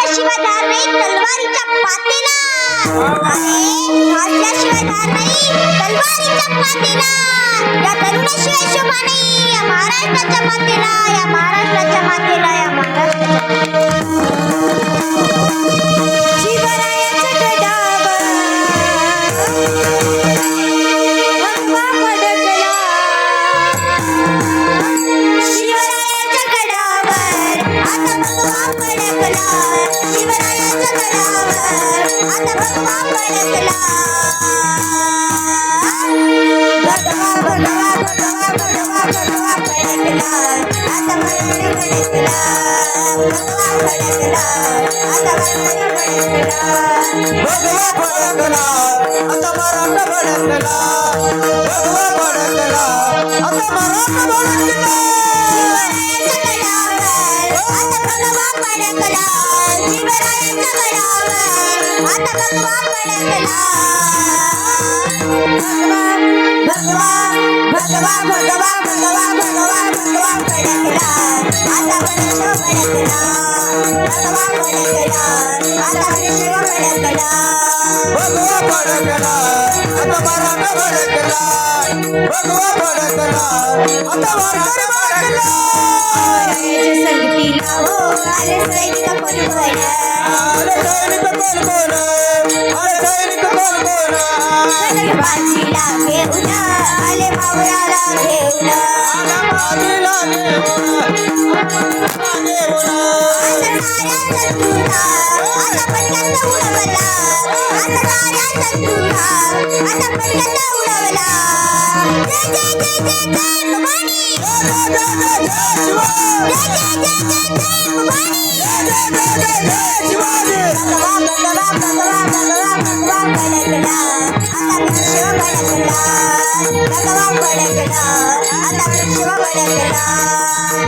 घासल्याशिवाय धार नाही तलवारीच्या पातेला. घासल्याशिवाय धार नाही तलवारीच्या पातेला. या तरुणाशिवाय शोभा नाही या महाराष्ट्राच्या मातेला. या महाराष्ट्राच्या मातेला. या महाराष्ट्राच्या शिवरायाच्या गडावर भगवा फडकला. शिवरायाच्या गडावर आता भगवा फडकला. शिवरायाच्या गडावर आता भगवा फडकला. भगवा भगवा भगवा भगवा भगवा फडकला. आता भगवा फडकला. भगवा फडकला. आता भगवा फडकला. भगवा फडकला आता मराठा भडकला. भगवा फडकला आता मराठा भडकला. आता भगवा फडकला. भगवा भगवा भगवा भगवा भगवा भगवा फडकला. आता वर्ष फडकला. भगवा फडकला. आता वर्ष फडकला. भगवा फडकला आता मराठा भडकला. भगवा फडकला आता वारकरी भडकला. संगतीला हो आले सैनिक कोण आले सैनिक कोण कोण. आले सैनिक कोण कोण. बाजीला घेऊन आले मावळ्याला घेऊन. आला बाजीला घेऊन. आता साऱ्या शत्रूला आता पटकन उडवला. आता साऱ्या शत्रूला आता पटकन उडवला. जय जय जय जय जय भवानी. जय जय जय जय जय शिवाजी. जय जय जय जय जय भवानी. जय जय जय जय जय शिवाजी. भगवा भगवा भगवा भगवा भगवा फडकला. आता शिव फडकला. भगवा फडकला. आता शिव फडकला.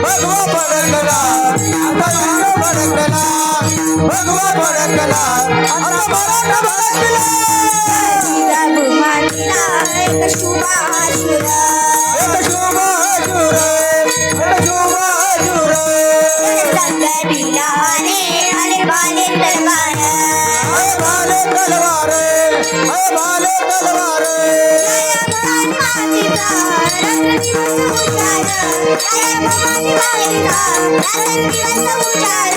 भगवा फडकला आता शिव फडकला. भगवा फडकला आता मराठा भडकला. जिजाभूमातीला एक शुभाशुर. एक शुभाशुर. एक शुभाशुर. संकटीला आले बाले तलवार. आय भाले तलवार. आय भाले तलवार. जय भवानी मातेचा रात्रंदिवस उजाड. जय भवानी रात्रंदिवस उजाड.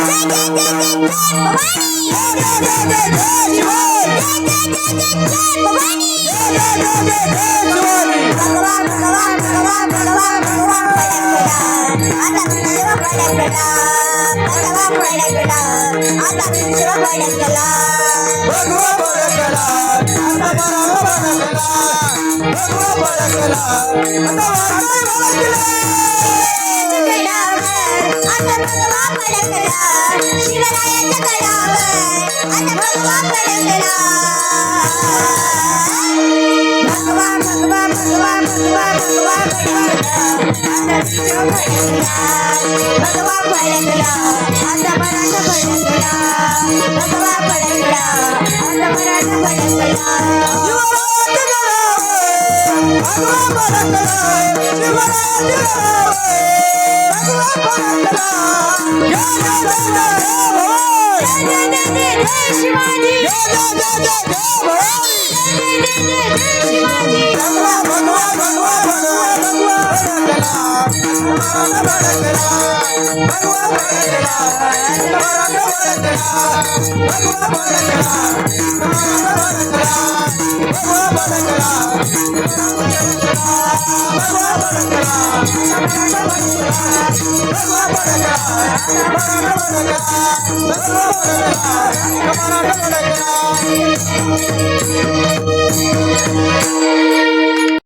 जय जय जय जय जय भवानी. जय जय जय जय जय शिवाजी. भगवा भगवा भगवा भगवा भगवा फडकला. आता शिव फडकला. भगवा फडकला. आता शिव फडकला. भगवा फडकला आता मराठा भडकला. भगवा फडकला आता वारकरी भडकला. आता भगवा फडकला. शिवरायाच्या गडावर आता भगवा फडकला. भगवा भगवा भगवा भगवा भगवा फडकला. आता शिव फडकला. भगवा फडकला. आता मराठा फडकला. भगवा फडकला. आता मराठा फडकला. शिवरायाच्या गडावर भगवा फडकला. शिवरायाच्या गडावर भगवा फडकला. जय जय जय जय भवानी. जय जय जय जय जय शिवाजी. जय जय जय जय जय भवानी. जय जय जय जय जय शिवाजी. भगवा भगवा भगवा भगवा भगवा फडकला. मराठा भडकला. भगवा फडकला मराठा भडकला. भगवा फडकला मराठा भडकला. भगवा फडकला भगवा फडकला मराठा भडकला. भगवा फडकला मराठा भडकला. भगवा फडकला मराठा भडकला.